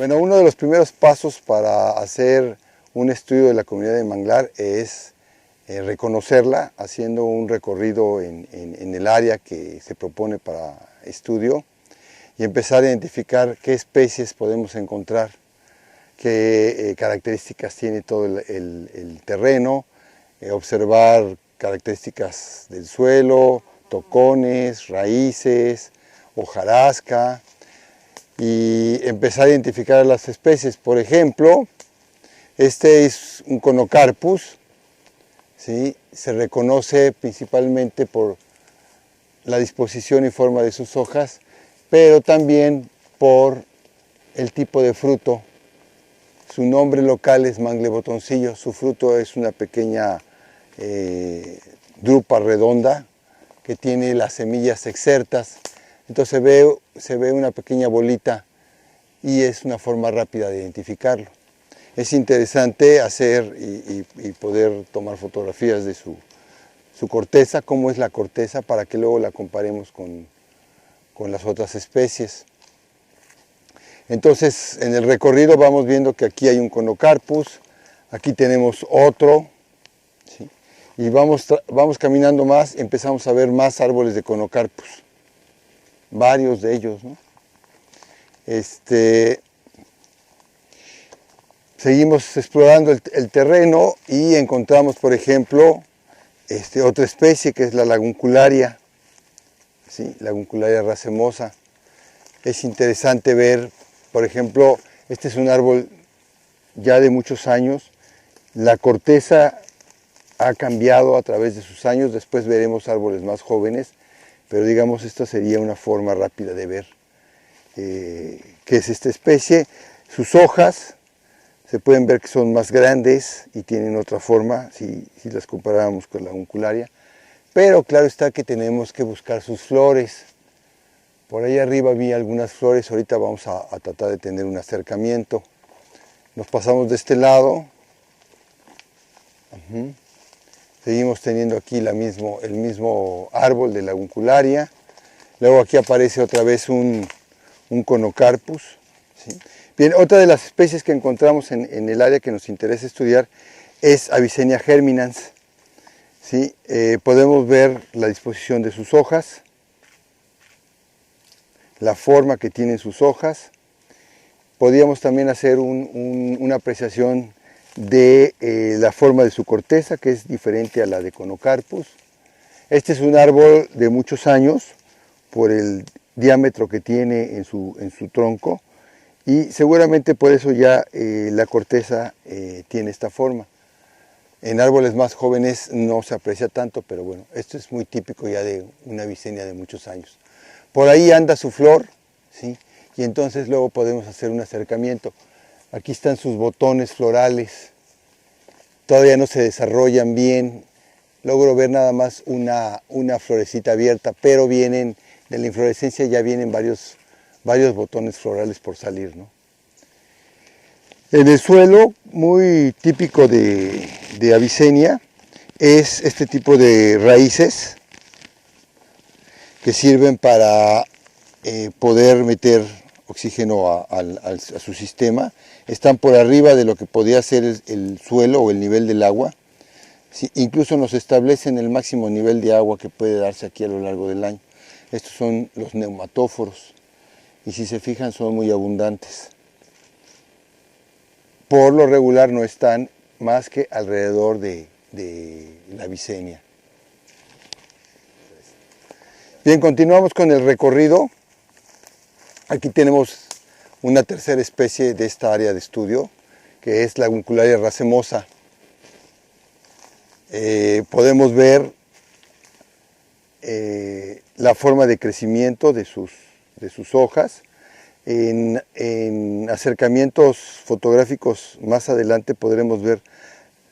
Bueno, uno de los primeros pasos para hacer un estudio de la comunidad de manglar es reconocerla, haciendo un recorrido en el área que se propone para estudio y empezar a identificar qué especies podemos encontrar, qué características tiene todo el terreno, observar características del suelo, tocones, raíces, hojarasca, y empezar a identificar las especies. Por ejemplo, este es un Conocarpus, ¿sí? Se reconoce principalmente por la disposición y forma de sus hojas, pero también por el tipo de fruto. Su nombre local es manglebotoncillo, su fruto es una pequeña drupa redonda que tiene las semillas exertas. Entonces se ve una pequeña bolita y es una forma rápida de identificarlo. Es interesante hacer y poder tomar fotografías de su corteza, cómo es la corteza, para que luego la comparemos con las otras especies. Entonces, en el recorrido vamos viendo que aquí hay un Conocarpus, aquí tenemos otro, ¿sí? Y vamos caminando más, empezamos a ver más árboles de Conocarpus, varios de ellos, ¿no? Seguimos explorando el terreno y encontramos, por ejemplo, otra especie que es la laguncularia, ¿sí? Laguncularia racemosa. Es interesante ver, por ejemplo, este es un árbol ya de muchos años. La corteza ha cambiado a través de sus años, después veremos árboles más jóvenes, pero digamos esta sería una forma rápida de ver qué es esta especie. Sus hojas se pueden ver que son más grandes y tienen otra forma si las comparáramos con la uncularia, pero claro está que tenemos que buscar sus flores. Por ahí arriba vi algunas flores, ahorita vamos a tratar de tener un acercamiento. Nos pasamos de este lado. Seguimos teniendo aquí el mismo árbol de la uncularia. Luego aquí aparece otra vez un Conocarpus, ¿sí? Bien, otra de las especies que encontramos en el área que nos interesa estudiar es Avicennia germinans, ¿sí? Podemos ver la disposición de sus hojas, la forma que tienen sus hojas. Podríamos también hacer una apreciación de la forma de su corteza, que es diferente a la de Conocarpus. Este es un árbol de muchos años por el diámetro que tiene en su tronco, y seguramente por eso ya la corteza tiene esta forma. En árboles más jóvenes no se aprecia tanto, pero bueno, esto es muy típico ya de una Avicennia de muchos años. Por ahí anda su flor, ¿sí? Y entonces luego podemos hacer un acercamiento. Aquí están sus botones florales, todavía no se desarrollan bien. Logro ver nada más una florecita abierta, pero de la inflorescencia ya vienen varios botones florales por salir, ¿no? En el suelo, muy típico de Avicennia, es este tipo de raíces que sirven para poder meter oxígeno a su sistema. Están por arriba de lo que podría ser el suelo o el nivel del agua. Sí, incluso nos establecen el máximo nivel de agua que puede darse aquí a lo largo del año. Estos son los neumatóforos, y si se fijan son muy abundantes. Por lo regular no están más que alrededor de la Avicennia. Bien, continuamos con el recorrido. Aquí tenemos una tercera especie de esta área de estudio, que es la Laguncularia racemosa. Podemos ver la forma de crecimiento de sus hojas. En acercamientos fotográficos más adelante podremos ver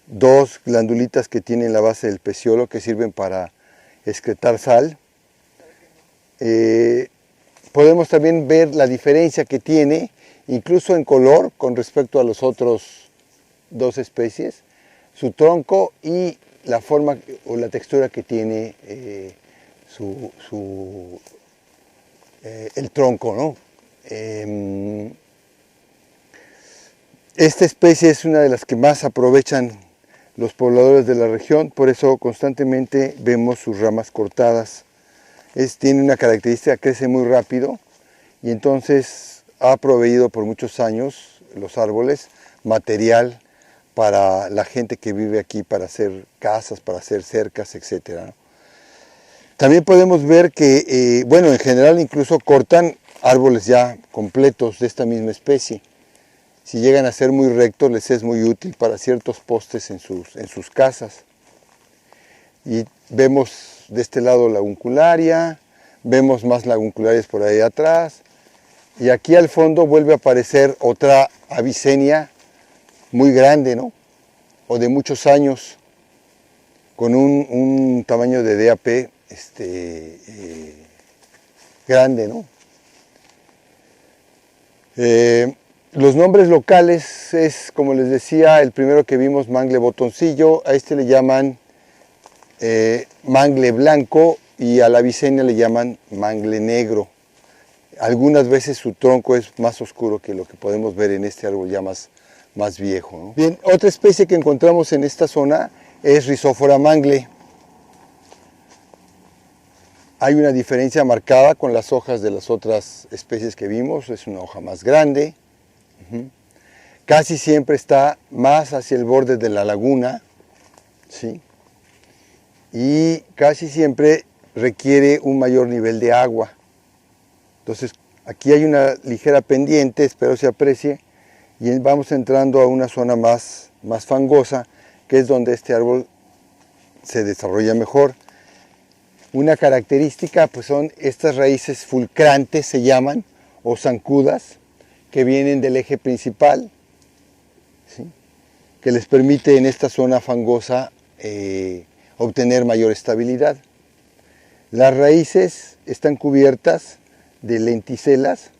dos glandulitas que tienen la base del peciolo que sirven para excretar sal. Podemos también ver la diferencia que tiene, incluso en color, con respecto a los otros dos especies, su tronco y la forma o la textura que tiene el tronco, ¿no? Esta especie es una de las que más aprovechan los pobladores de la región, por eso constantemente vemos sus ramas cortadas. Tiene una característica, crece muy rápido y entonces ha proveído por muchos años los árboles material para la gente que vive aquí, para hacer casas, para hacer cercas, etc. También podemos ver que, bueno, en general incluso cortan árboles ya completos de esta misma especie. Si llegan a ser muy rectos, les es muy útil para ciertos postes en sus casas. Y vemos de este lado la uncularia, vemos más laguncularias por ahí atrás, y aquí al fondo vuelve a aparecer otra Avicennia muy grande, ¿no? O de muchos años, con un tamaño de DAP grande, ¿no? Los nombres locales es, como les decía, el primero que vimos, mangle botoncillo, a este le llaman mangle blanco y a la Avicennia le llaman mangle negro. Algunas veces su tronco es más oscuro que lo que podemos ver en este árbol ya más viejo, ¿no? Bien, otra especie que encontramos en esta zona es Rhizophora mangle. Hay una diferencia marcada con las hojas de las otras especies que vimos, es una hoja más grande. Casi siempre está más hacia el borde de la laguna, ¿sí? Y casi siempre requiere un mayor nivel de agua. Entonces aquí hay una ligera pendiente, espero se aprecie, y vamos entrando a una zona más fangosa, que es donde este árbol se desarrolla mejor. Una característica pues son estas raíces fulcrantes, se llaman, o zancudas, que vienen del eje principal, ¿sí? Que les permite en esta zona fangosa obtener mayor estabilidad. Las raíces están cubiertas de lenticelas,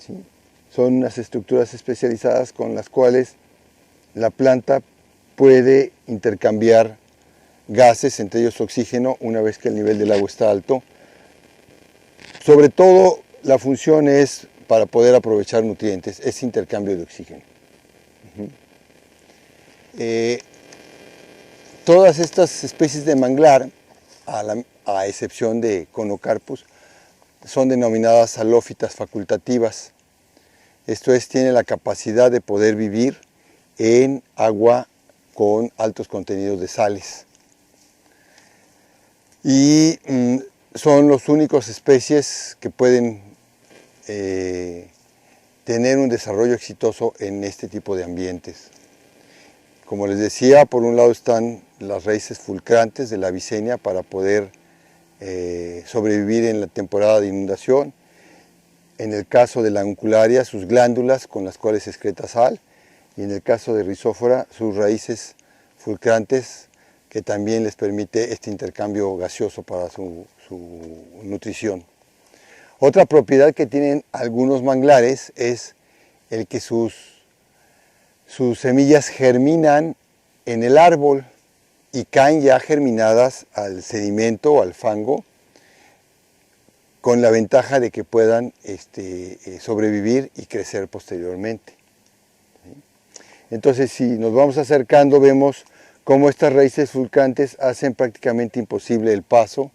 ¿sí? Son unas estructuras especializadas con las cuales la planta puede intercambiar gases, entre ellos oxígeno, una vez que el nivel del agua está alto. Sobre todo la función es para poder aprovechar nutrientes, es intercambio de oxígeno. Todas estas especies de manglar, a excepción de Conocarpus, son denominadas halófitas facultativas. Esto es, tiene la capacidad de poder vivir en agua con altos contenidos de sales. Y son los únicos especies que pueden tener un desarrollo exitoso en este tipo de ambientes. Como les decía, por un lado están las raíces fulcrantes de la Avicennia para poder sobrevivir en la temporada de inundación. En el caso de la uncularia, sus glándulas con las cuales excreta sal, y en el caso de Rhizophora, sus raíces fulcrantes que también les permite este intercambio gaseoso para su nutrición. Otra propiedad que tienen algunos manglares es el que sus semillas germinan en el árbol y caen ya germinadas al sedimento o al fango, con la ventaja de que puedan sobrevivir y crecer posteriormente. Entonces, si nos vamos acercando, vemos cómo estas raíces fulcantes hacen prácticamente imposible el paso,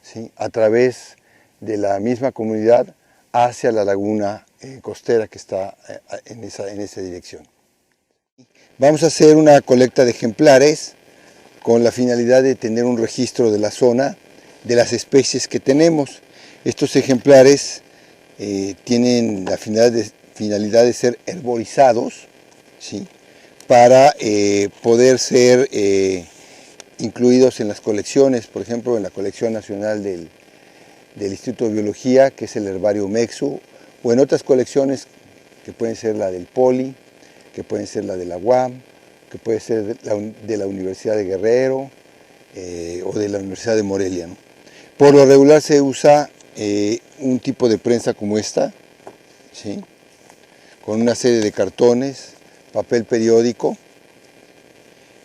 ¿sí?, a través de la misma comunidad hacia la laguna costera que está en esa dirección. Vamos a hacer una colecta de ejemplares con la finalidad de tener un registro de la zona, de las especies que tenemos. Estos ejemplares tienen la finalidad de ser herborizados, ¿sí?, para poder ser incluidos en las colecciones, por ejemplo en la colección nacional del Instituto de Biología, que es el herbario Mexu, o en otras colecciones que pueden ser la del Poli, que pueden ser la de la UAM, que puede ser de la Universidad de Guerrero o de la Universidad de Morelia, ¿no? Por lo regular se usa un tipo de prensa como esta, ¿sí?, con una serie de cartones, papel periódico,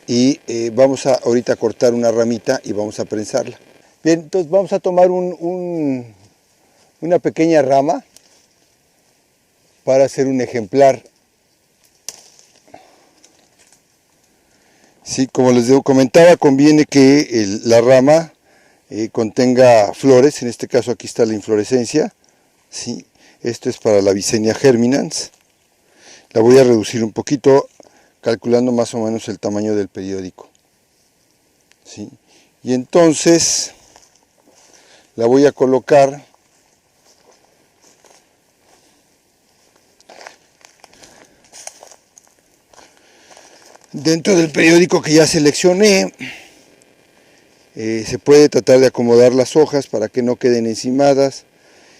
y vamos a ahorita cortar una ramita y vamos a prensarla. Bien, entonces vamos a tomar una pequeña rama para hacer un ejemplar. Sí, como les comentaba, conviene que la rama contenga flores. En este caso aquí está la inflorescencia. ¿Sí? Esto es para la Avicennia germinans. La voy a reducir un poquito, calculando más o menos el tamaño del periódico. ¿Sí? Y entonces la voy a colocar dentro del periódico que ya seleccioné. Se puede tratar de acomodar las hojas para que no queden encimadas.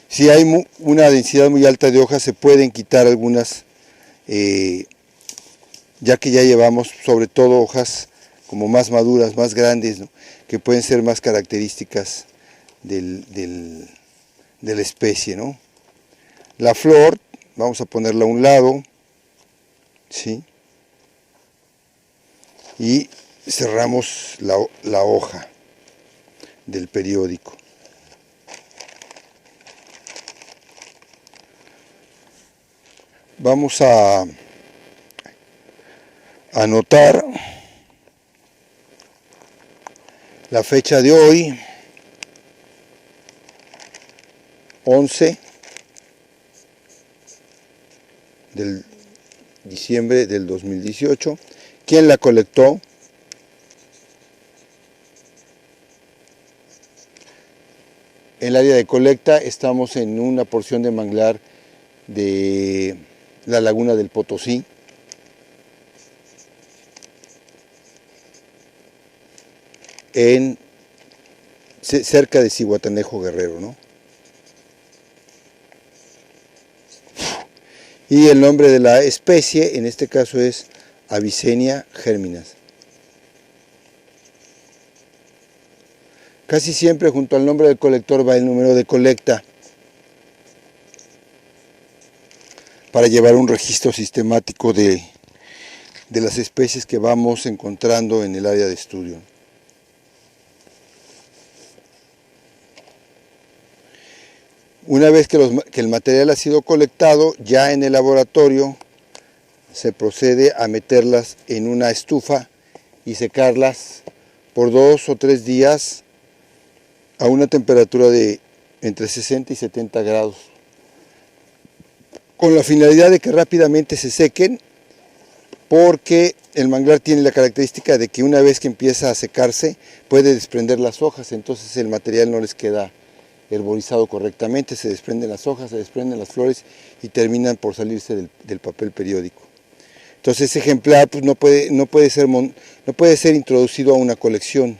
Si hay una densidad muy alta de hojas, se pueden quitar algunas, ya que ya llevamos sobre todo hojas como más maduras, más grandes, ¿no?, que pueden ser más características de la especie, ¿no? La flor, vamos a ponerla a un lado, ¿sí? Y cerramos la hoja del periódico. Vamos a anotar la fecha de hoy, 11 de diciembre del 2018. ¿Quién la colectó? El área de colecta, estamos en una porción de manglar de la laguna del Potosí. Cerca de Zihuatanejo, Guerrero, ¿no? Y el nombre de la especie, en este caso, es Avicennia germinans. Casi siempre junto al nombre del colector va el número de colecta para llevar un registro sistemático de las especies que vamos encontrando en el área de estudio. Una vez que el material ha sido colectado, ya en el laboratorio se procede a meterlas en una estufa y secarlas por 2 o 3 días a una temperatura de entre 60 y 70 grados, con la finalidad de que rápidamente se sequen, porque el manglar tiene la característica de que una vez que empieza a secarse puede desprender las hojas, entonces el material no les queda herborizado correctamente, se desprenden las hojas, se desprenden las flores y terminan por salirse del papel periódico. Entonces ese ejemplar pues, no puede ser introducido a una colección.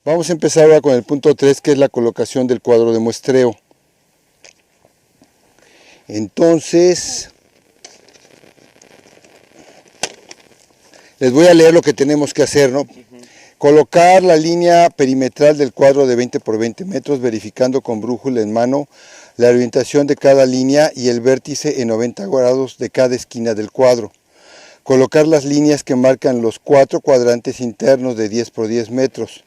Vamos a empezar ahora con el punto 3, que es la colocación del cuadro de muestreo. Entonces, les voy a leer lo que tenemos que hacer, ¿no? Colocar la línea perimetral del cuadro de 20 por 20 metros, verificando con brújula en mano la orientación de cada línea y el vértice en 90 grados de cada esquina del cuadro. Colocar las líneas que marcan los 4 cuadrantes internos de 10 por 10 metros.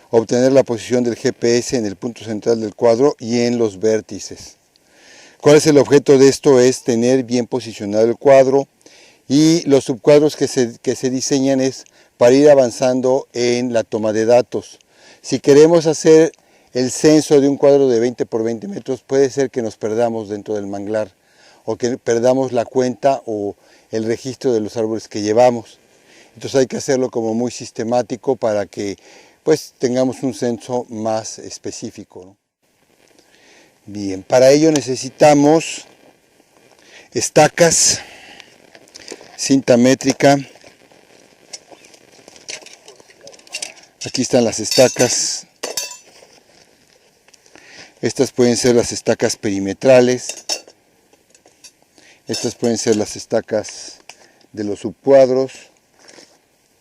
Obtener la posición del GPS en el punto central del cuadro y en los vértices. ¿Cuál es el objeto de esto? Es tener bien posicionado el cuadro, y los subcuadros que se diseñan es para ir avanzando en la toma de datos. Si queremos hacer el censo de un cuadro de 20 por 20 metros, puede ser que nos perdamos dentro del manglar, o que perdamos la cuenta o el registro de los árboles que llevamos. Entonces hay que hacerlo como muy sistemático para que pues tengamos un censo más específico, ¿no? Bien, para ello necesitamos estacas, cinta métrica. Aquí están las estacas. Estas pueden ser las estacas perimetrales. Estas pueden ser las estacas de los subcuadros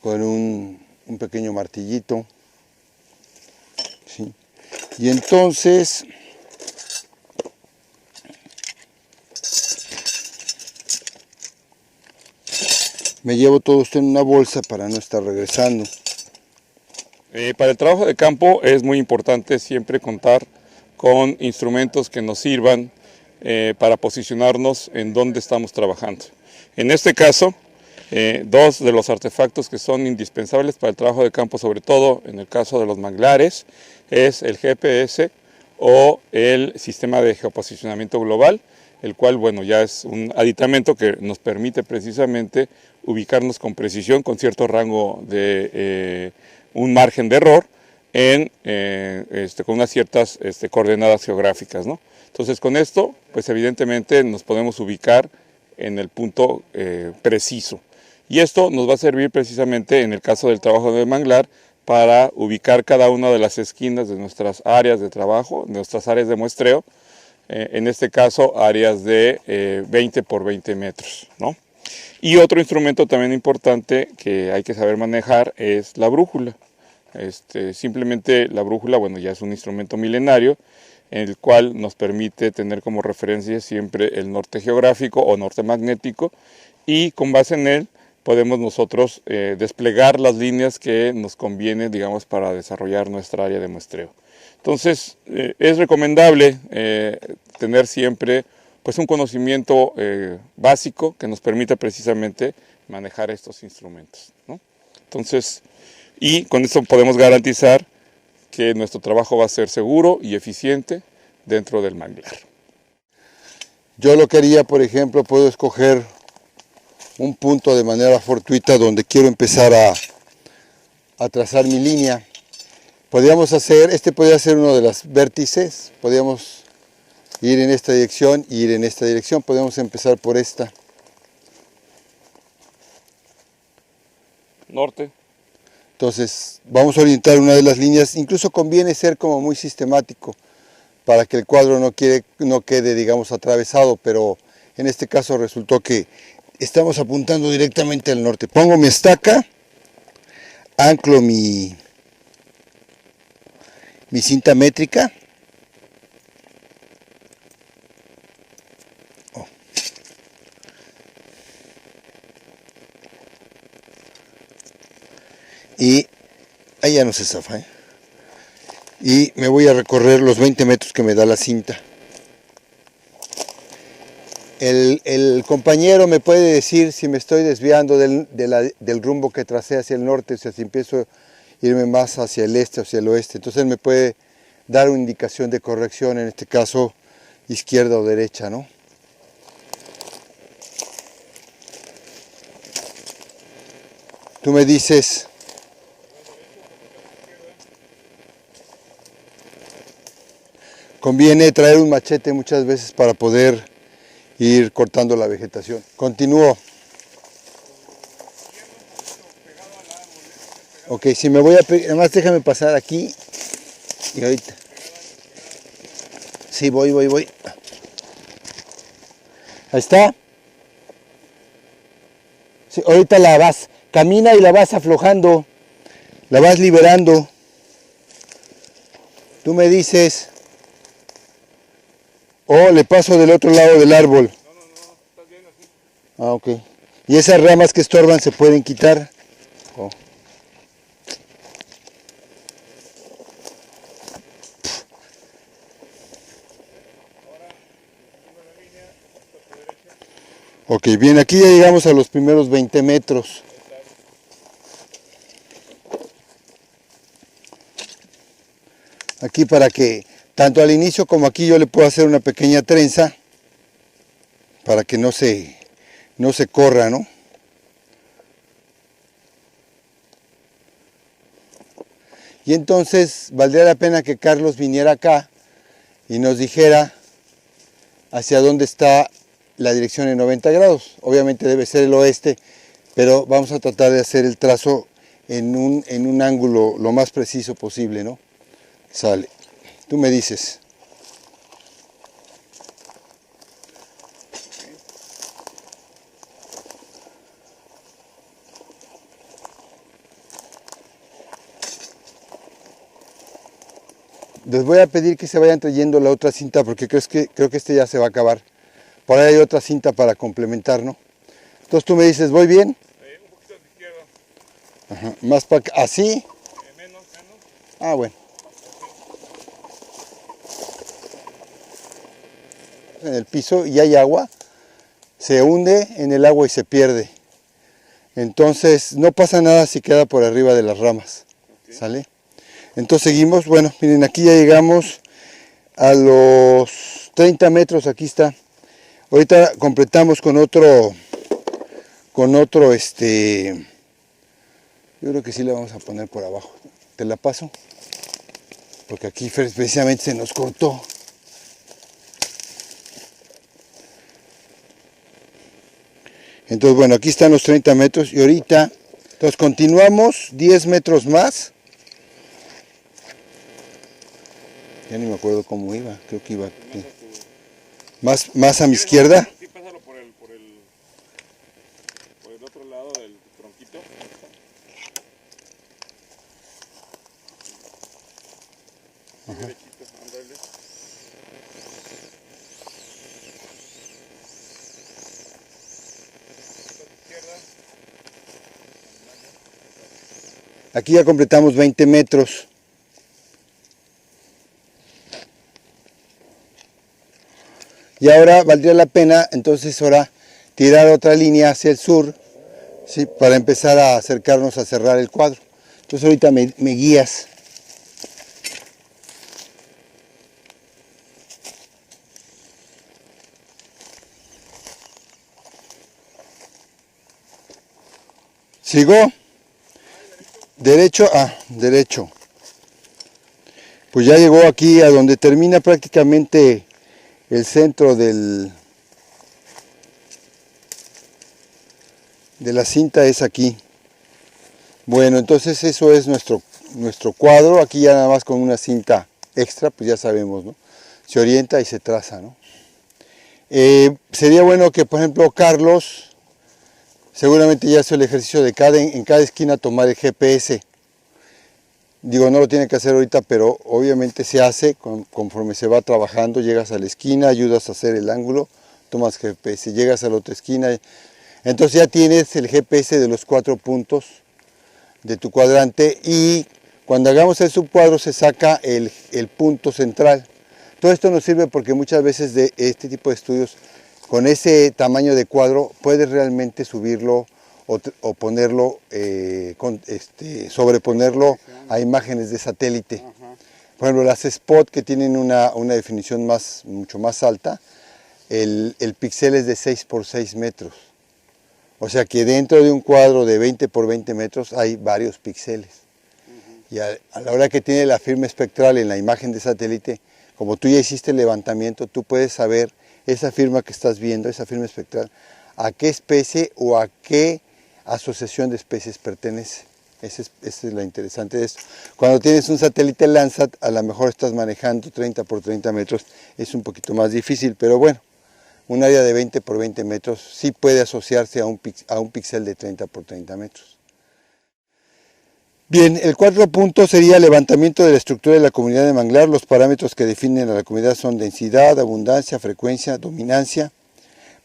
con un pequeño martillito. ¿Sí? Y entonces me llevo todo esto en una bolsa para no estar regresando. Para el trabajo de campo es muy importante siempre contar con instrumentos que nos sirvan para posicionarnos en donde estamos trabajando. En este caso, dos de los artefactos que son indispensables para el trabajo de campo, sobre todo en el caso de los manglares, es el GPS o el sistema de geoposicionamiento global, el cual, bueno, ya es un aditamento que nos permite precisamente ubicarnos con precisión, con cierto rango de un margen de error, con unas ciertas coordenadas geográficas, ¿no? Entonces, con esto, pues evidentemente nos podemos ubicar en el punto preciso. Y esto nos va a servir precisamente en el caso del trabajo de manglar para ubicar cada una de las esquinas de nuestras áreas de trabajo, de nuestras áreas de muestreo, en este caso áreas de 20 por 20 metros, ¿no? Y otro instrumento también importante que hay que saber manejar es la brújula. Simplemente la brújula, bueno, ya es un instrumento milenario, en el cual nos permite tener como referencia siempre el norte geográfico o norte magnético, y con base en él podemos nosotros desplegar las líneas que nos conviene, digamos, para desarrollar nuestra área de muestreo. Entonces, es recomendable tener siempre pues un conocimiento básico que nos permita precisamente manejar estos instrumentos, ¿no? Entonces, y con esto podemos garantizar que nuestro trabajo va a ser seguro y eficiente dentro del manglar. Yo lo quería, por ejemplo, puedo escoger un punto de manera fortuita donde quiero empezar a trazar mi línea. Podríamos hacer, podría ser uno de los vértices, podríamos ir en esta dirección y ir en esta dirección. Podemos empezar por esta. Norte. Entonces vamos a orientar una de las líneas. Incluso conviene ser como muy sistemático para que el cuadro no quede, digamos, atravesado, pero en este caso resultó que estamos apuntando directamente al norte. Pongo mi estaca, anclo mi cinta métrica. Y ahí ya no se zafa, y me voy a recorrer los 20 metros que me da la cinta. El compañero me puede decir si me estoy desviando del rumbo que tracé hacia el norte, o sea, si empiezo a irme más hacia el este o hacia el oeste. Entonces él me puede dar una indicación de corrección, en este caso izquierda o derecha, ¿no? Tú me dices... Conviene traer un machete muchas veces para poder ir cortando la vegetación. Continúo. Ok, si me voy a pegar, además déjame pasar aquí y ahorita. Sí, voy. Ahí está. Sí, ahorita la vas, camina y la vas aflojando, la vas liberando. Tú me dices... O le paso del otro lado del árbol. No, estás bien así. Ah, ok. ¿Y esas ramas que estorban se pueden quitar? Oh. Ok, bien, aquí ya llegamos a los primeros 20 metros. Aquí para que... Tanto al inicio como aquí yo le puedo hacer una pequeña trenza para que no se corra, ¿no? Y entonces valdría la pena que Carlos viniera acá y nos dijera hacia dónde está la dirección en 90 grados. Obviamente debe ser el oeste, pero vamos a tratar de hacer el trazo en un ángulo lo más preciso posible, ¿no? Sale. Tú me dices. Les voy a pedir que se vayan trayendo la otra cinta porque creo que este ya se va a acabar. Por ahí hay otra cinta para complementar, ¿no? Entonces tú me dices, ¿voy bien? Un poquito a la izquierda. Ajá. Más para acá. ¿Así? Menos. Ah, bueno. En el piso y hay agua, se hunde en el agua y se pierde. Entonces no pasa nada si queda por arriba de las ramas, ¿sale? Entonces seguimos, bueno, miren, aquí ya llegamos a los 30 metros, aquí está. Ahorita completamos con otro, yo creo que sí le vamos a poner por abajo. Te la paso, porque aquí precisamente se nos cortó. Entonces, bueno, aquí están los 30 metros y ahorita, entonces continuamos 10 metros más. Ya ni me acuerdo cómo iba, creo que iba aquí. Más a mi izquierda. Sí, pásalo por el otro lado del tronquito. Derechito, ándale. Aquí ya completamos 20 metros. Y ahora valdría la pena, entonces ahora, tirar otra línea hacia el sur, ¿sí? Para empezar a acercarnos a cerrar el cuadro. Entonces ahorita me guías. ¿Sigo? Derecho, derecho. Pues ya llegó aquí a donde termina prácticamente el centro de la cinta, es aquí. Bueno, entonces eso es nuestro cuadro. Aquí ya nada más con una cinta extra, pues ya sabemos, ¿no? Se orienta y se traza, ¿no? Sería bueno que, por ejemplo, Carlos seguramente ya hace el ejercicio de en cada esquina tomar el GPS. Digo, no lo tiene que hacer ahorita, pero obviamente se hace conforme se va trabajando. Llegas a la esquina, ayudas a hacer el ángulo, tomas GPS, llegas a la otra esquina. Entonces ya tienes el GPS de los 4 puntos de tu cuadrante y cuando hagamos el subcuadro se saca el punto central. Todo esto nos sirve porque muchas veces de este tipo de estudios, con ese tamaño de cuadro, puedes realmente subirlo o ponerlo, sobreponerlo a imágenes de satélite. Por ejemplo, las Spot, que tienen una definición mucho más alta, el píxel es de 6 por 6 metros. O sea que dentro de un cuadro de 20 por 20 metros hay varios píxeles. Y a la hora que tiene la firma espectral en la imagen de satélite, como tú ya hiciste el levantamiento, tú puedes saber esa firma que estás viendo, esa firma espectral, a qué especie o a qué asociación de especies pertenece. Esa es la interesante de esto. Cuando tienes un satélite Landsat, a lo mejor estás manejando 30 por 30 metros, es un poquito más difícil, pero bueno, un área de 20 por 20 metros sí puede asociarse a un píxel de 30 por 30 metros. Bien, el cuarto punto sería levantamiento de la estructura de la comunidad de manglar. Los parámetros que definen a la comunidad son densidad, abundancia, frecuencia, dominancia.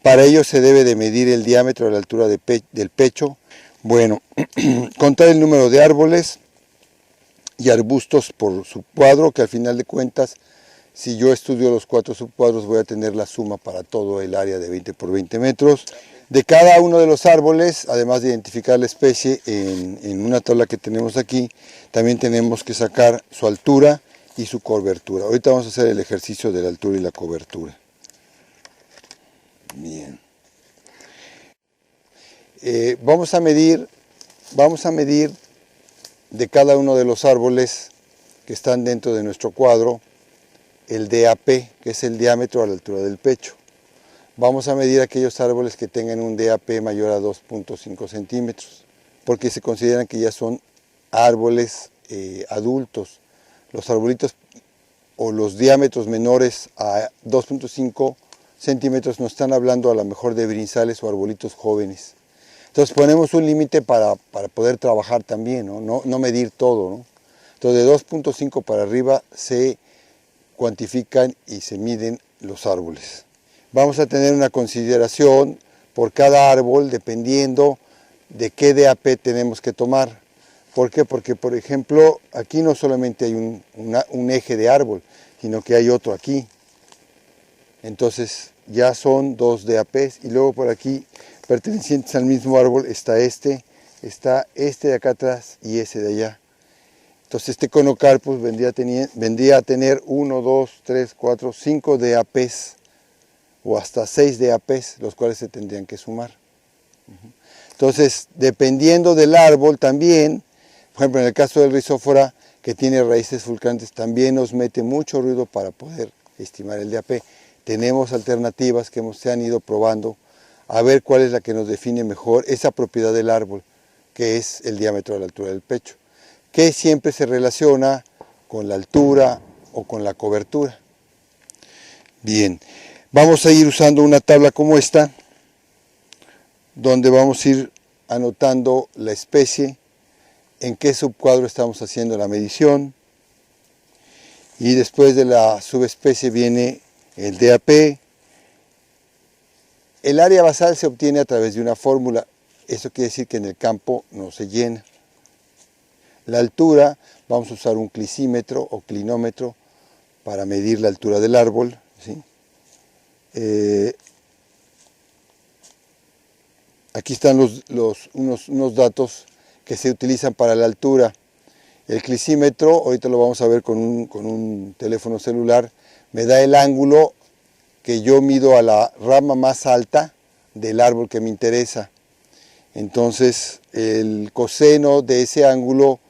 Para ello se debe de medir el diámetro de la altura del pecho. Bueno, contar el número de árboles y arbustos por subcuadro, que al final de cuentas, si yo estudio los 4 subcuadros, voy a tener la suma para todo el área de 20 por 20 metros. De cada uno de los árboles, además de identificar la especie, en una tabla que tenemos aquí, también tenemos que sacar su altura y su cobertura. Ahorita vamos a hacer el ejercicio de la altura y la cobertura. Bien. Vamos a medir de cada uno de los árboles que están dentro de nuestro cuadro el DAP, que es el diámetro a la altura del pecho. Vamos a medir aquellos árboles que tengan un DAP mayor a 2.5 centímetros, porque se consideran que ya son árboles adultos. Los arbolitos o los diámetros menores a 2.5 centímetros nos están hablando a lo mejor de brinzales o arbolitos jóvenes. Entonces ponemos un límite para poder trabajar también, no medir todo, ¿no? Entonces de 2.5 para arriba se cuantifican y se miden los árboles. Vamos a tener una consideración por cada árbol dependiendo de qué DAP tenemos que tomar. ¿Por qué? Porque, por ejemplo, aquí no solamente hay un eje de árbol, sino que hay otro aquí. Entonces ya son 2 DAPs y luego por aquí pertenecientes al mismo árbol, está este de acá atrás y ese de allá. Entonces este conocarpus vendría a tener 1, 2, 3, 4, 5 DAPs o hasta 6 DAPs, los cuales se tendrían que sumar. Entonces, dependiendo del árbol también, por ejemplo en el caso del rizófora, que tiene raíces fulcantes, también nos mete mucho ruido para poder estimar el DAP. Tenemos alternativas que se han ido probando a ver cuál es la que nos define mejor esa propiedad del árbol, que es el diámetro de la altura del pecho, que siempre se relaciona con la altura o con la cobertura. Bien, vamos a ir usando una tabla como esta, donde vamos a ir anotando la especie, en qué subcuadro estamos haciendo la medición, y después de la subespecie viene el DAP. El área basal se obtiene a través de una fórmula, eso quiere decir que en el campo no se llena. La altura, vamos a usar un clicímetro o clinómetro para medir la altura del árbol, ¿sí? Aquí están unos datos que se utilizan para la altura. El clicímetro, ahorita lo vamos a ver con un teléfono celular, me da el ángulo que yo mido a la rama más alta del árbol que me interesa. Entonces el coseno de ese ángulo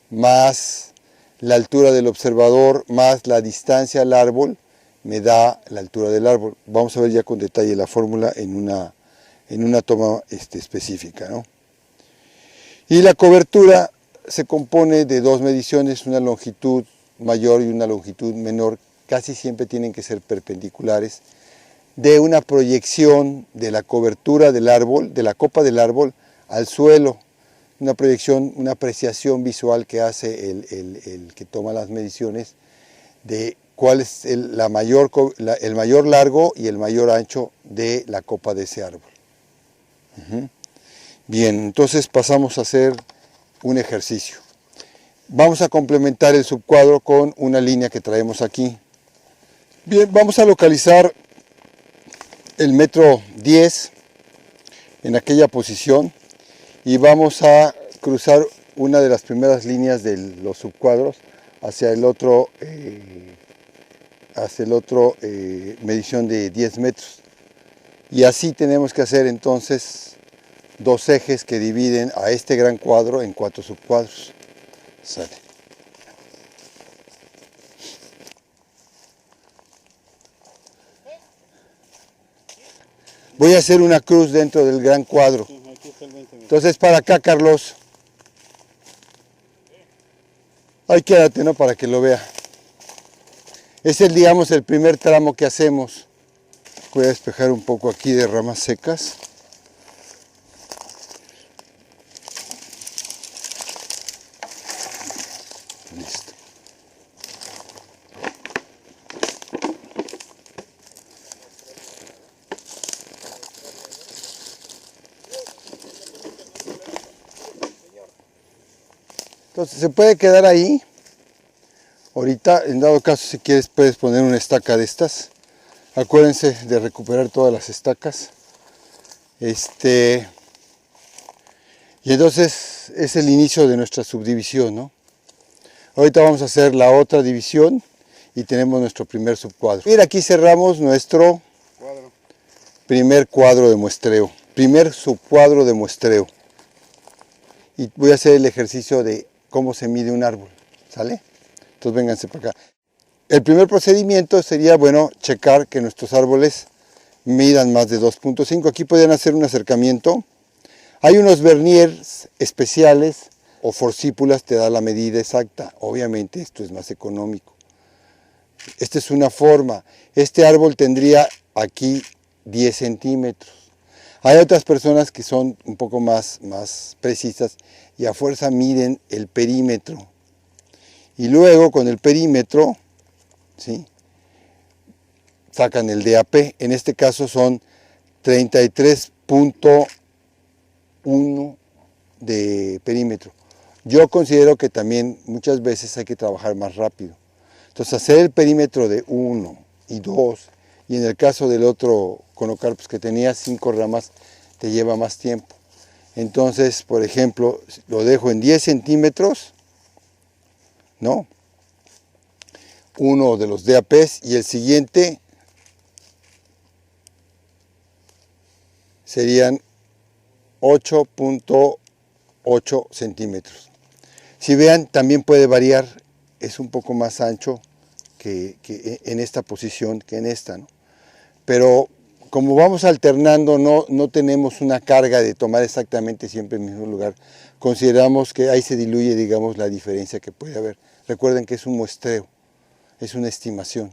más la altura del observador más la distancia al árbol me da la altura del árbol. Vamos a ver ya con detalle la fórmula en una toma específica, ¿no? Y la cobertura se compone de dos mediciones, una longitud mayor y una longitud menor, casi siempre tienen que ser perpendiculares, de una proyección de la cobertura del árbol, de la copa del árbol al suelo, una proyección, una apreciación visual que hace el que toma las mediciones de cuál es el mayor largo y el mayor ancho de la copa de ese árbol. Bien, entonces pasamos a hacer un ejercicio. Vamos a complementar el subcuadro con una línea que traemos aquí. Bien, vamos a localizar el metro 10 en aquella posición y vamos a cruzar una de las primeras líneas de los subcuadros hacia el otro medición de 10 metros. Y así tenemos que hacer entonces dos ejes que dividen a este gran cuadro en 4 subcuadros. Sale. Voy a hacer una cruz dentro del gran cuadro. Entonces para acá, Carlos. Ahí quédate, ¿no? Para que lo vea. Es digamos, el primer tramo que hacemos. Voy a despejar un poco aquí de ramas secas. Listo. Entonces se puede quedar ahí. Ahorita, en dado caso, si quieres, puedes poner una estaca de estas. Acuérdense de recuperar todas las estacas. Y entonces es el inicio de nuestra subdivisión, ¿no? Ahorita vamos a hacer la otra división y tenemos nuestro primer subcuadro. Mira, aquí cerramos nuestro primer cuadro de muestreo, primer subcuadro de muestreo. Y voy a hacer el ejercicio de cómo se mide un árbol, ¿sale? Entonces vénganse para acá. El primer procedimiento sería, bueno, checar que nuestros árboles midan más de 2.5. Aquí pueden hacer un acercamiento. Hay unos verniers especiales o forcípulas, te da la medida exacta. Obviamente esto es más económico. Esta es una forma. Este árbol tendría aquí 10 centímetros. Hay otras personas que son un poco más precisas y a fuerza miden el perímetro. Y luego con el perímetro, ¿sí?, sacan el DAP. En este caso son 33.1 de perímetro. Yo considero que también muchas veces hay que trabajar más rápido. Entonces hacer el perímetro de 1 y 2, y en el caso del otro conocarpus que tenía 5 ramas, te lleva más tiempo. Entonces, por ejemplo, lo dejo en 10 centímetros, ¿no? Uno de los DAPs y el siguiente serían 8.8 centímetros. Si vean, también puede variar, es un poco más ancho que en esta posición que en esta, ¿no? Pero como vamos alternando, no tenemos una carga de tomar exactamente siempre el mismo lugar. Consideramos que ahí se diluye, digamos, la diferencia que puede haber. Recuerden que es un muestreo, es una estimación.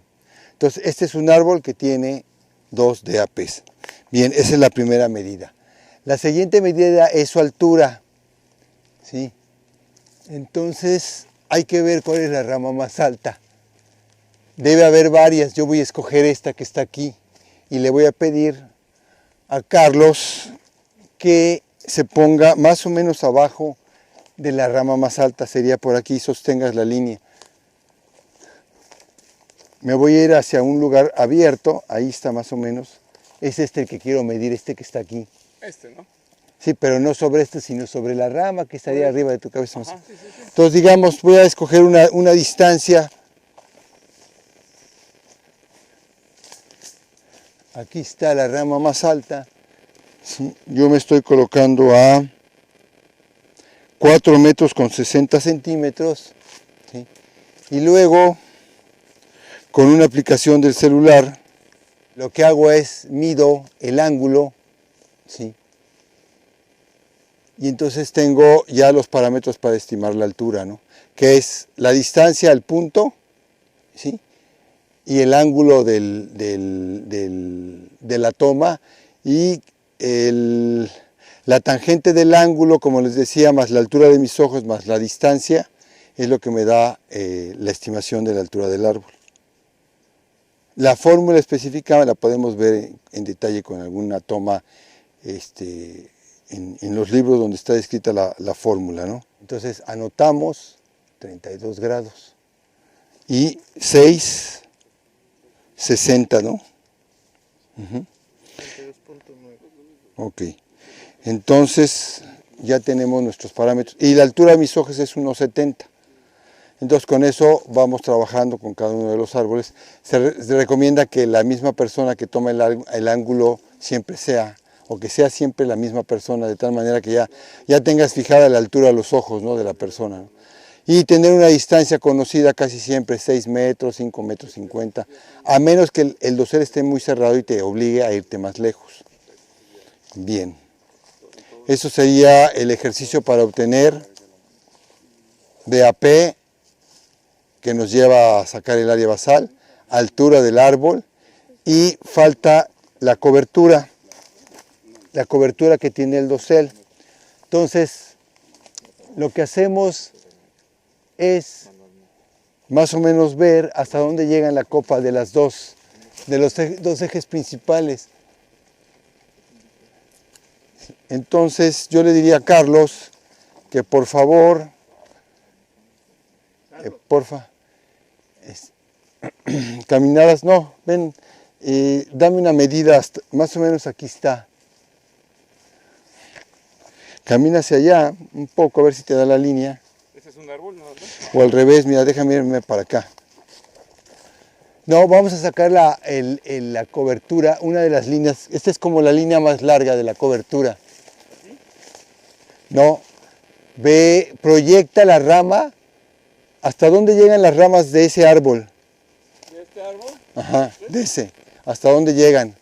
Entonces, este es un árbol que tiene 2 DAPs. Bien, esa es la primera medida. La siguiente medida es su altura, ¿sí? Entonces, hay que ver cuál es la rama más alta. Debe haber varias, yo voy a escoger esta que está aquí y le voy a pedir a Carlos que se ponga más o menos abajo de la rama más alta, sería por aquí, sostengas la línea. Me voy a ir hacia un lugar abierto, ahí está más o menos, es este el que quiero medir, este que está aquí. Este, ¿no? Sí, pero no sobre este, sino sobre la rama que estaría arriba de tu cabeza. Ajá, sí. Entonces, digamos, voy a escoger una distancia. Aquí está la rama más alta. ¿Sí? Yo me estoy colocando a 4 metros con 60 centímetros. ¿Sí? Y luego, con una aplicación del celular, lo que hago es mido el ángulo. ¿Sí? Y entonces tengo ya los parámetros para estimar la altura, ¿no? Que es la distancia al punto, ¿sí? Y el ángulo de la toma y la tangente del ángulo, como les decía, más la altura de mis ojos, más la distancia, es lo que me da la estimación de la altura del árbol. La fórmula específica la podemos ver en detalle con alguna toma en los libros donde está descrita la fórmula, ¿no? Entonces anotamos 32 grados y 6,60, ¿no? 32.9. Ok. Entonces ya tenemos nuestros parámetros. Y la altura de mis ojos es 1,70. Entonces con eso vamos trabajando con cada uno de los árboles. Se recomienda que la misma persona que tome el ángulo siempre sea, o que sea siempre la misma persona, de tal manera que ya tengas fijada la altura de los ojos, ¿no?, de la persona, ¿no? Y tener una distancia conocida casi siempre, 6 metros, 5 metros 50, a menos que el dosel esté muy cerrado y te obligue a irte más lejos. Bien, eso sería el ejercicio para obtener DAP, que nos lleva a sacar el área basal, altura del árbol, y falta la cobertura que tiene el dosel. Entonces, lo que hacemos es más o menos ver hasta dónde llega la copa de los dos ejes principales. Entonces, yo le diría a Carlos que por favor, caminaras, no, ven, dame una medida, más o menos aquí está. Camina hacia allá un poco a ver si te da la línea. ¿Ese es un árbol, no? O al revés, mira, déjame irme para acá. No, vamos a sacar la cobertura, una de las líneas, esta es como la línea más larga de la cobertura. No, proyecta la rama, ¿hasta dónde llegan las ramas de ese árbol? ¿De este árbol? Ajá, de ese, ¿hasta dónde llegan?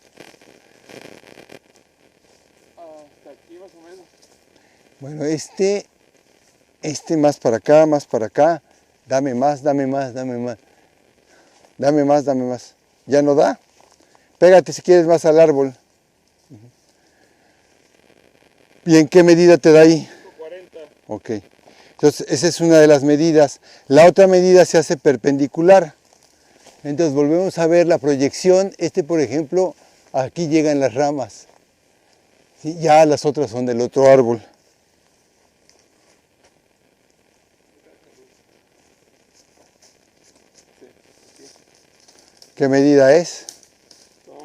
Hasta aquí más o menos. Bueno, este más para acá, dame más. Dame más. ¿Ya no da? Pégate si quieres más al árbol. ¿Y en qué medida te da ahí? 40. Ok. Entonces, esa es una de las medidas. La otra medida se hace perpendicular. Entonces, volvemos a ver la proyección. Por ejemplo, aquí llegan las ramas. ¿Sí? Ya las otras son del otro árbol. ¿Qué medida es? Son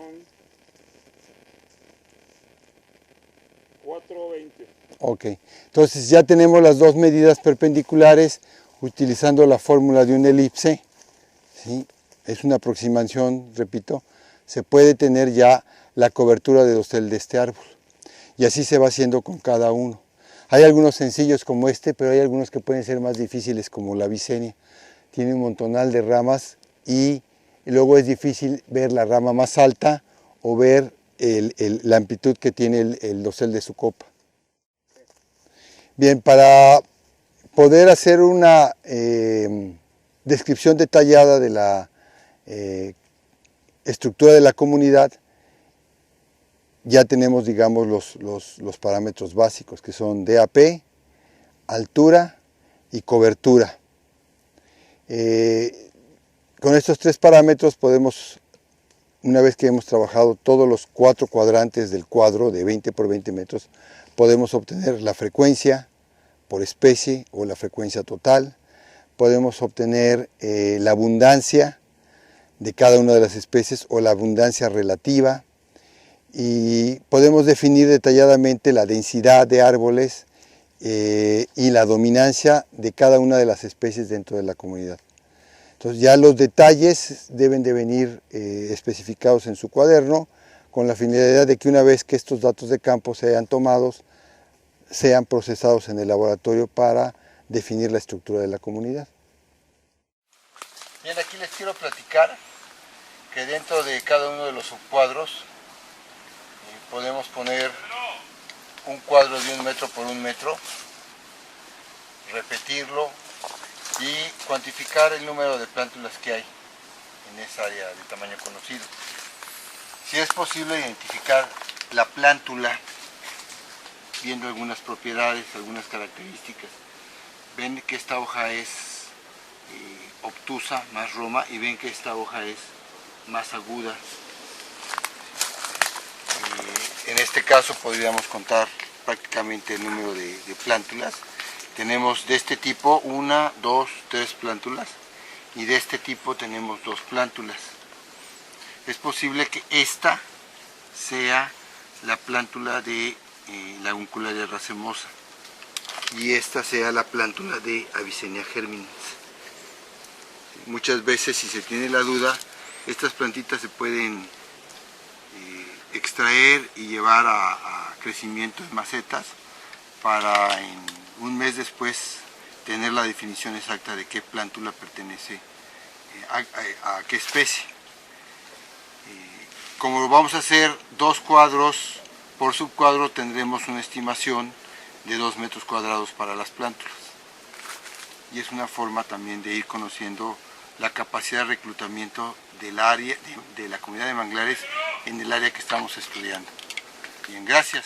4.20. Ok, entonces ya tenemos las dos medidas perpendiculares utilizando la fórmula de una elipse, ¿sí? Es una aproximación, repito, se puede tener ya la cobertura de dosel de este árbol. Y así se va haciendo con cada uno. Hay algunos sencillos como este, pero hay algunos que pueden ser más difíciles como la Vicenia. Tiene un montonal de ramas y luego es difícil ver la rama más alta o ver la amplitud que tiene el dosel de su copa. Bien, para poder hacer una descripción detallada de la estructura de la comunidad, ya tenemos, digamos, los parámetros básicos, que son DAP, altura y cobertura. Con estos tres parámetros podemos, una vez que hemos trabajado todos los 4 cuadrantes del cuadro de 20 por 20 metros, podemos obtener la frecuencia por especie o la frecuencia total. Podemos obtener la abundancia de cada una de las especies o la abundancia relativa. Y podemos definir detalladamente la densidad de árboles y la dominancia de cada una de las especies dentro de la comunidad. Entonces ya los detalles deben de venir especificados en su cuaderno con la finalidad de que una vez que estos datos de campo sean tomados, sean procesados en el laboratorio para definir la estructura de la comunidad. Bien, aquí les quiero platicar que dentro de cada uno de los subcuadros podemos poner un cuadro de 1 metro por 1 metro, repetirlo y cuantificar el número de plántulas que hay en esa área de tamaño conocido. Si es posible identificar la plántula viendo algunas propiedades, algunas características. Ven que esta hoja es obtusa, más roma, y ven que esta hoja es más aguda. En este caso podríamos contar prácticamente el número de plántulas. Tenemos de este tipo 1, 2, 3 plántulas y de este tipo tenemos 2 plántulas. Es posible que esta sea la plántula de la Uncularia racemosa y esta sea la plántula de Avicennia germinis. Muchas veces, si se tiene la duda, estas plantitas se pueden extraer y llevar a crecimiento en macetas para en un mes después tener la definición exacta de qué plántula pertenece a qué especie. Como vamos a hacer 2 cuadros por subcuadro, tendremos una estimación de 2 metros cuadrados para las plántulas. Y es una forma también de ir conociendo la capacidad de reclutamiento del área, de la comunidad de manglares en el área que estamos estudiando. Bien, gracias.